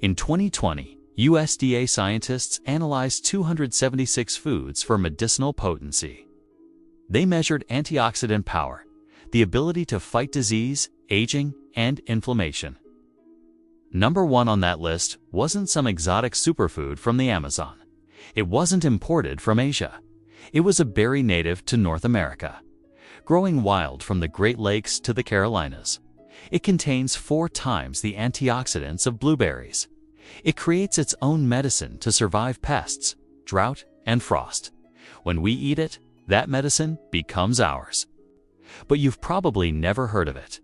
In 2020, USDA scientists analyzed 276 foods for medicinal potency. They measured antioxidant power, the ability to fight disease, aging, and inflammation. Number 1 on that list wasn't some exotic superfood from the Amazon. It wasn't imported from Asia. It was a berry native to North America, growing wild from the Great Lakes to the Carolinas. It contains 4 times the antioxidants of blueberries. It creates its own medicine to survive pests, drought, and frost. When we eat it, that medicine becomes ours. But you've probably never heard of it.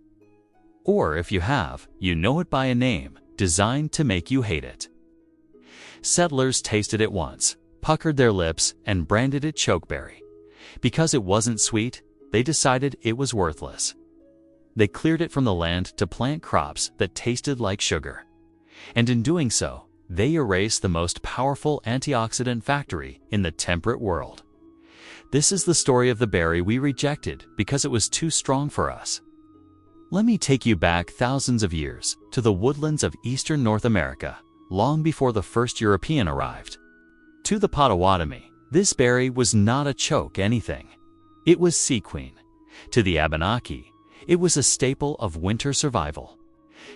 Or if you have, you know it by a name designed to make you hate it. Settlers tasted it once, puckered their lips, and branded it chokeberry. Because it wasn't sweet, they decided it was worthless. They cleared it from the land to plant crops that tasted like sugar. And in doing so, they erased the most powerful antioxidant factory in the temperate world. This is the story of the berry we rejected because it was too strong for us. Let me take you back thousands of years to the woodlands of eastern North America, long before the first European arrived. To the Potawatomi, this berry was not a choke anything. It was sea queen. To the Abenaki, it was a staple of winter survival.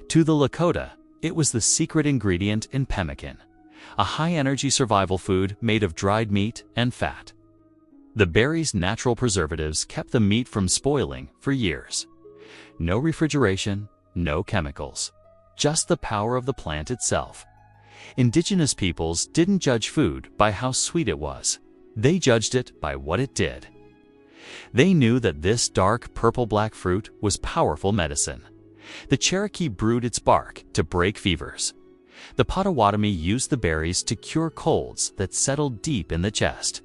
To the Lakota, it was the secret ingredient in pemmican, a high-energy survival food made of dried meat and fat. The berry's natural preservatives kept the meat from spoiling for years. No refrigeration, no chemicals, just the power of the plant itself. Indigenous peoples didn't judge food by how sweet it was. They judged it by what it did. They knew that this dark purple-black fruit was powerful medicine. The Cherokee brewed its bark to break fevers. The Potawatomi used the berries to cure colds that settled deep in the chest.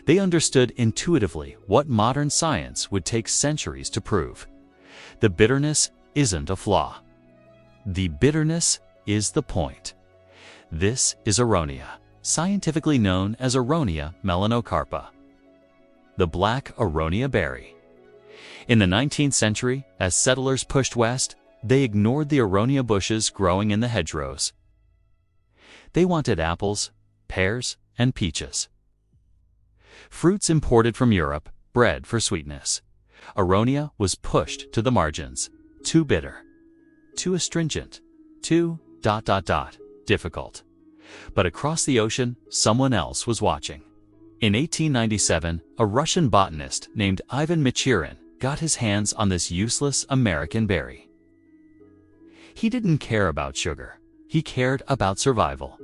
They understood intuitively what modern science would take centuries to prove. The bitterness isn't a flaw. The bitterness is the point. This is Aronia, scientifically known as Aronia melanocarpa, the black Aronia berry. In the 19th century, as settlers pushed west, they ignored the Aronia bushes growing in the hedgerows. They wanted apples, pears, and peaches. Fruits imported from Europe, bred for sweetness. Aronia was pushed to the margins. Too bitter, too astringent, too ... difficult. But across the ocean, someone else was watching. In 1897, a Russian botanist named Ivan Michurin got his hands on this useless American berry. He didn't care about sugar. He cared about survival.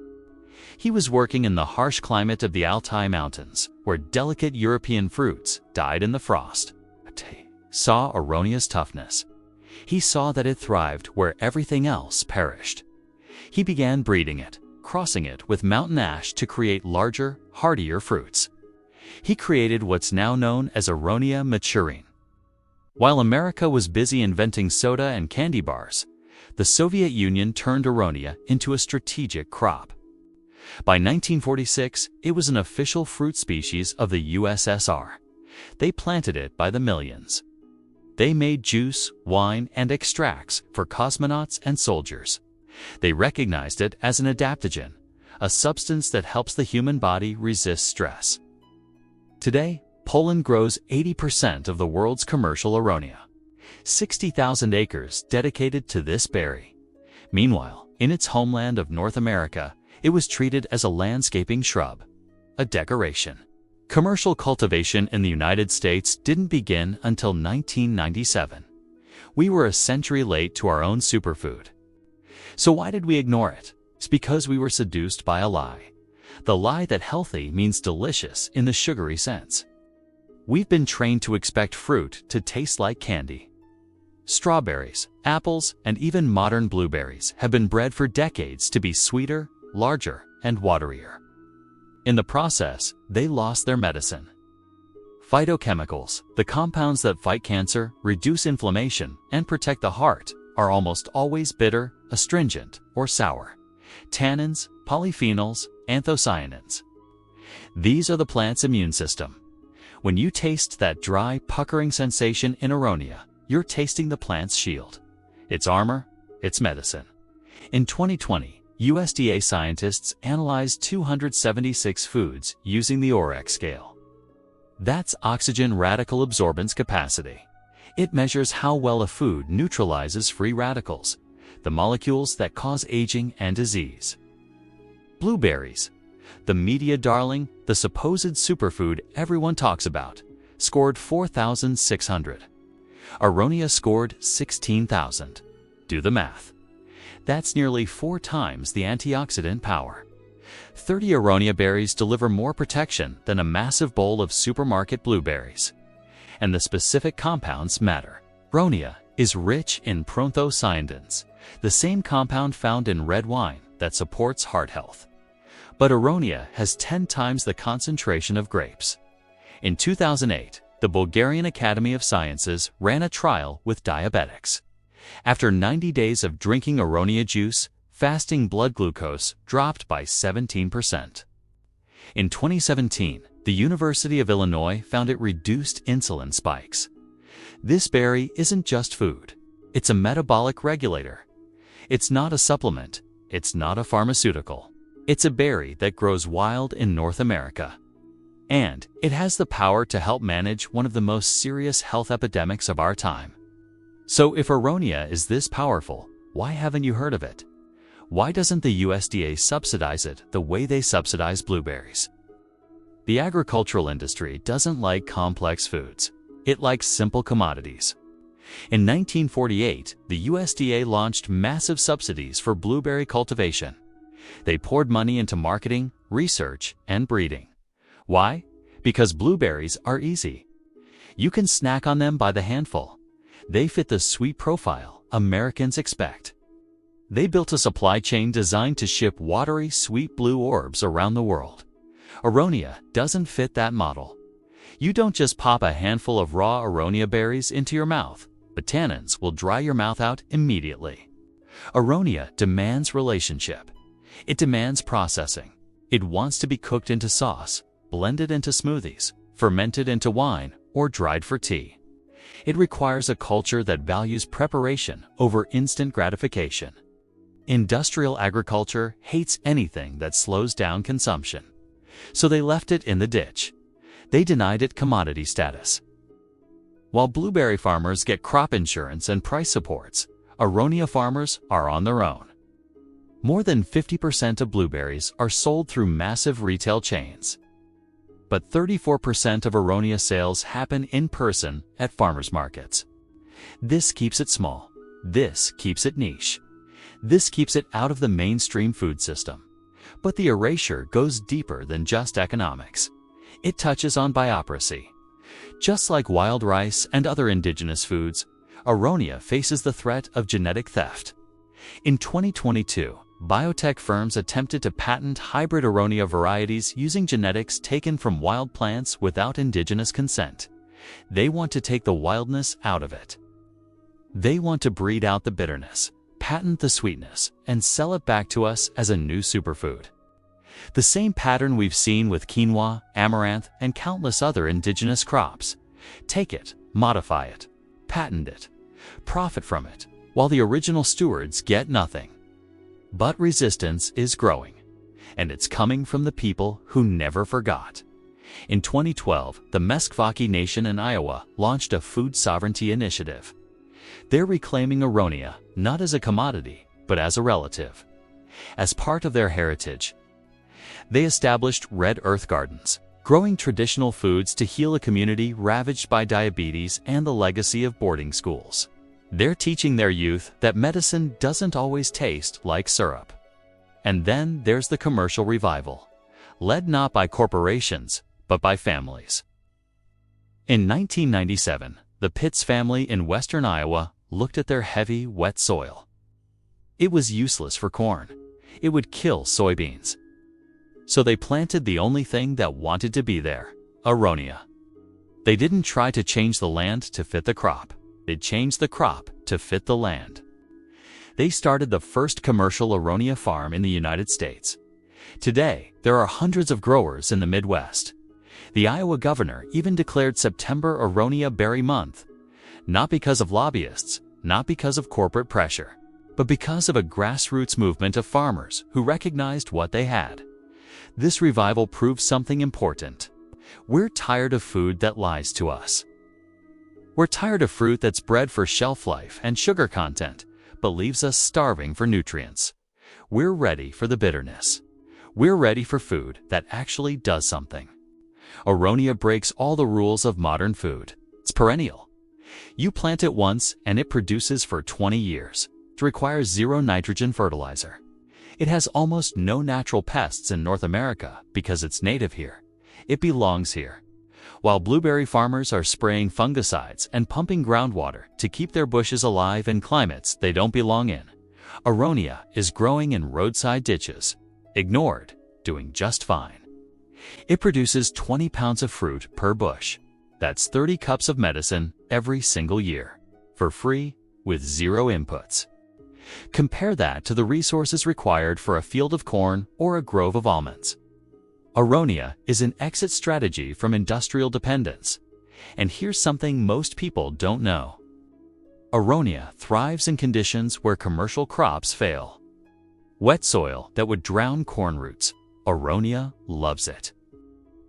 He was working in the harsh climate of the Altai Mountains, where delicate European fruits died in the frost. Saw Aronia's toughness. He saw that it thrived where everything else perished. He began breeding it, crossing it with mountain ash to create larger, hardier fruits. He created what's now known as Aronia Michurin. While America was busy inventing soda and candy bars, the Soviet Union turned Aronia into a strategic crop. By 1946, it was an official fruit species of the USSR. They planted it by the millions. They made juice, wine, and extracts for cosmonauts and soldiers. They recognized it as an adaptogen, a substance that helps the human body resist stress. Today, Poland grows 80% of the world's commercial Aronia. 60,000 acres dedicated to this berry. Meanwhile, in its homeland of North America, it was treated as a landscaping shrub, a decoration. Commercial cultivation in the United States didn't begin until 1997. We were a century late to our own superfood. So why did we ignore it? It's because we were seduced by a lie. The lie that healthy means delicious in the sugary sense. We've been trained to expect fruit to taste like candy. Strawberries, apples, and even modern blueberries have been bred for decades to be sweeter, larger, and waterier. In the process, they lost their medicine. Phytochemicals, the compounds that fight cancer, reduce inflammation, and protect the heart, are almost always bitter, astringent, or sour. Tannins, polyphenols, anthocyanins. These are the plant's immune system. When you taste that dry, puckering sensation in Aronia, you're tasting the plant's shield. Its armor, its medicine. In 2020, USDA scientists analyzed 276 foods using the OREC scale. That's oxygen radical absorbance capacity. It measures how well a food neutralizes free radicals, the molecules that cause aging and disease. Blueberries, the media darling, the supposed superfood everyone talks about, scored 4,600. Aronia scored 16,000. Do the math. That's nearly 4 times the antioxidant power. 30 Aronia berries deliver more protection than a massive bowl of supermarket blueberries. And the specific compounds matter. Aronia is rich in proanthocyanidins, the same compound found in red wine that supports heart health. But Aronia has 10 times the concentration of grapes. In 2008, the Bulgarian Academy of Sciences ran a trial with diabetics. After 90 days of drinking Aronia juice, fasting blood glucose dropped by 17%. In 2017, the University of Illinois found it reduced insulin spikes. This berry isn't just food. It's a metabolic regulator. It's not a supplement. It's not a pharmaceutical. It's a berry that grows wild in North America. And it has the power to help manage one of the most serious health epidemics of our time. So if Aronia is this powerful, why haven't you heard of it? Why doesn't the USDA subsidize it the way they subsidize blueberries? The agricultural industry doesn't like complex foods. It likes simple commodities. In 1948, the USDA launched massive subsidies for blueberry cultivation. They poured money into marketing, research, and breeding. Why? Because blueberries are easy. You can snack on them by the handful. They fit the sweet profile Americans expect. They built a supply chain designed to ship watery, sweet blue orbs around the world. Aronia doesn't fit that model. You don't just pop a handful of raw Aronia berries into your mouth. The tannins will dry your mouth out immediately. Aronia demands relationship. It demands processing. It wants to be cooked into sauce, blended into smoothies, fermented into wine, or dried for tea. It requires a culture that values preparation over instant gratification. Industrial agriculture hates anything that slows down consumption. So they left it in the ditch. They denied it commodity status. While blueberry farmers get crop insurance and price supports, Aronia farmers are on their own. More than 50% of blueberries are sold through massive retail chains. But 34% of Aronia sales happen in person at farmers markets. This keeps it small. This keeps it niche. This keeps it out of the mainstream food system. But the erasure goes deeper than just economics. It touches on biopiracy. Just like wild rice and other indigenous foods, Aronia faces the threat of genetic theft. In 2022, biotech firms attempted to patent hybrid Aronia varieties using genetics taken from wild plants without indigenous consent. They want to take the wildness out of it. They want to breed out the bitterness, patent the sweetness, and sell it back to us as a new superfood. The same pattern we've seen with quinoa, amaranth, and countless other indigenous crops. Take it, modify it, patent it, profit from it, while the original stewards get nothing. But resistance is growing, and it's coming from the people who never forgot. In 2012, the Meskwaki Nation in Iowa launched a food sovereignty initiative. They're reclaiming Aronia not as a commodity, but as a relative. As part of their heritage, they established Red Earth Gardens, growing traditional foods to heal a community ravaged by diabetes and the legacy of boarding schools. They're teaching their youth that medicine doesn't always taste like syrup. And then there's the commercial revival, led not by corporations, but by families. In 1997, the Pitts family in western Iowa looked at their heavy, wet soil. It was useless for corn. It would kill soybeans. So they planted the only thing that wanted to be there, Aronia. They didn't try to change the land to fit the crop. They changed the crop to fit the land. They started the first commercial Aronia farm in the United States. Today, there are hundreds of growers in the Midwest. The Iowa governor even declared September Aronia Berry Month, not because of lobbyists, not because of corporate pressure, but because of a grassroots movement of farmers who recognized what they had. This revival proves something important. We're tired of food that lies to us. We're tired of fruit that's bred for shelf life and sugar content, but leaves us starving for nutrients. We're ready for the bitterness. We're ready for food that actually does something. Aronia breaks all the rules of modern food. It's perennial. You plant it once and it produces for 20 years. It requires zero nitrogen fertilizer. It has almost no natural pests in North America because it's native here. It belongs here. While blueberry farmers are spraying fungicides and pumping groundwater to keep their bushes alive in climates they don't belong in, Aronia is growing in roadside ditches, ignored, doing just fine. It produces 20 pounds of fruit per bush. That's 30 cups of medicine every single year, for free, with zero inputs. Compare that to the resources required for a field of corn or a grove of almonds. Aronia is an exit strategy from industrial dependence. And here's something most people don't know. Aronia thrives in conditions where commercial crops fail. Wet soil that would drown corn roots. Aronia loves it.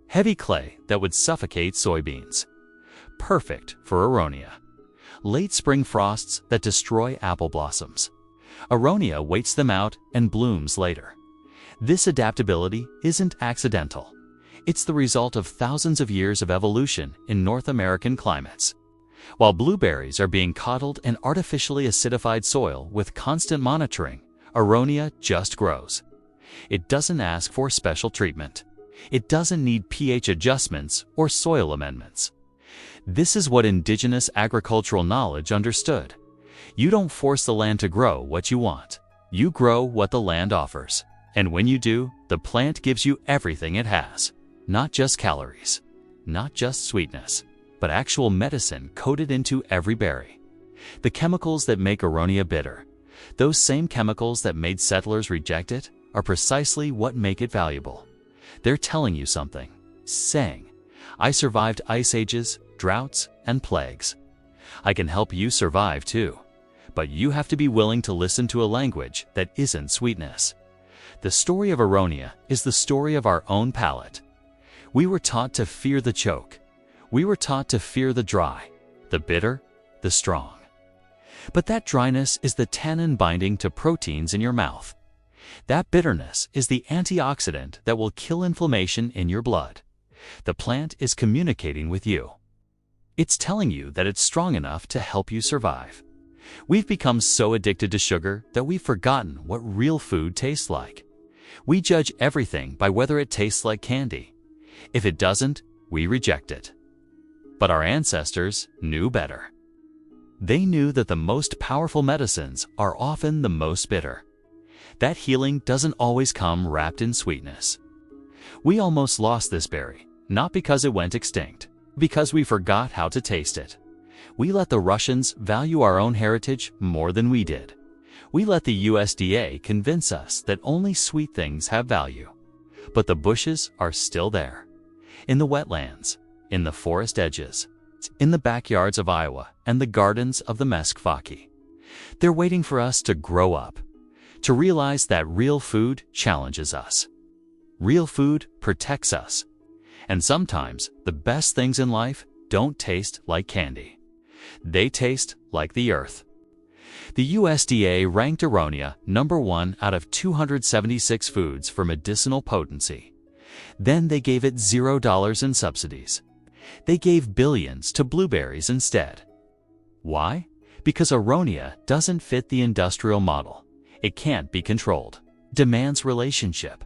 Heavy clay that would suffocate soybeans. Perfect for Aronia. Late spring frosts that destroy apple blossoms. Aronia waits them out and blooms later. This adaptability isn't accidental. It's the result of thousands of years of evolution in North American climates. While blueberries are being coddled in artificially acidified soil with constant monitoring, Aronia just grows. It doesn't ask for special treatment. It doesn't need pH adjustments or soil amendments. This is what indigenous agricultural knowledge understood. You don't force the land to grow what you want. You grow what the land offers. And when you do, the plant gives you everything it has. Not just calories, not just sweetness, but actual medicine coded into every berry. The chemicals that make Aronia bitter, those same chemicals that made settlers reject it, are precisely what make it valuable. They're telling you something, saying, I survived ice ages, droughts, and plagues. I can help you survive too. But you have to be willing to listen to a language that isn't sweetness. The story of Aronia is the story of our own palate. We were taught to fear the choke. We were taught to fear the dry, the bitter, the strong. But that dryness is the tannin binding to proteins in your mouth. That bitterness is the antioxidant that will kill inflammation in your blood. The plant is communicating with you. It's telling you that it's strong enough to help you survive. We've become so addicted to sugar that we've forgotten what real food tastes like. We judge everything by whether it tastes like candy. If it doesn't, we reject it. But our ancestors knew better. They knew that the most powerful medicines are often the most bitter. That healing doesn't always come wrapped in sweetness. We almost lost this berry, not because it went extinct, because we forgot how to taste it. We let the Russians value our own heritage more than we did. We let the USDA convince us that only sweet things have value. But the bushes are still there. In the wetlands, in the forest edges, in the backyards of Iowa and the gardens of the Meskwaki. They're waiting for us to grow up, to realize that real food challenges us. Real food protects us. And sometimes the best things in life don't taste like candy. They taste like the earth. The USDA ranked Aronia #1 out of 276 foods for medicinal potency. Then they gave it $0 in subsidies. They gave billions to blueberries instead. Why? Because Aronia doesn't fit the industrial model. It can't be controlled. Demands relationship.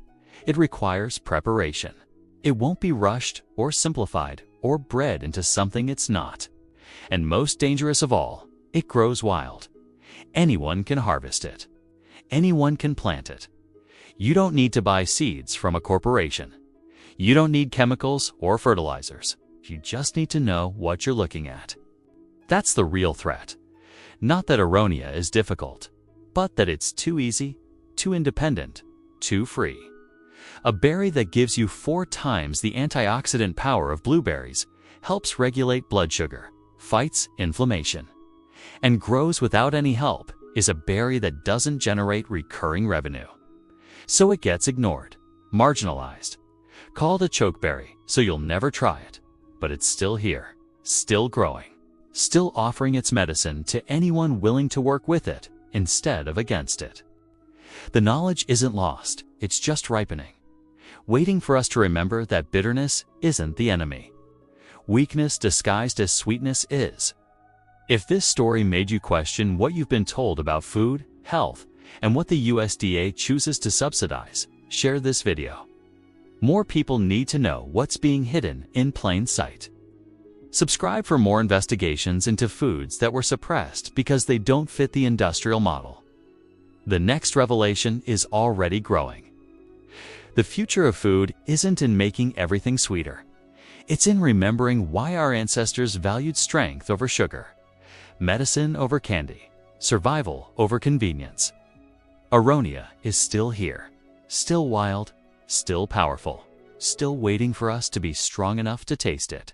It requires preparation. It won't be rushed or simplified or bred into something it's not. And most dangerous of all, it grows wild. Anyone can harvest it. Anyone can plant it. You don't need to buy seeds from a corporation. You don't need chemicals or fertilizers. You just need to know what you're looking at. That's the real threat. Not that Aronia is difficult, but that it's too easy, too independent, too free. A berry that gives you 4 times the antioxidant power of blueberries helps regulate blood sugar, fights inflammation, and grows without any help is a berry that doesn't generate recurring revenue. So it gets ignored, marginalized, called a chokeberry, so you'll never try it. But it's still here, still growing, still offering its medicine to anyone willing to work with it instead of against it. The knowledge isn't lost, it's just ripening, waiting for us to remember that bitterness isn't the enemy. Weakness disguised as sweetness is. If this story made you question what you've been told about food, health, and what the USDA chooses to subsidize, share this video. More people need to know what's being hidden in plain sight. Subscribe for more investigations into foods that were suppressed because they don't fit the industrial model. The next revelation is already growing. The future of food isn't in making everything sweeter. It's in remembering why our ancestors valued strength over sugar, medicine over candy, survival over convenience. Aronia is still here, still wild, still powerful, still waiting for us to be strong enough to taste it.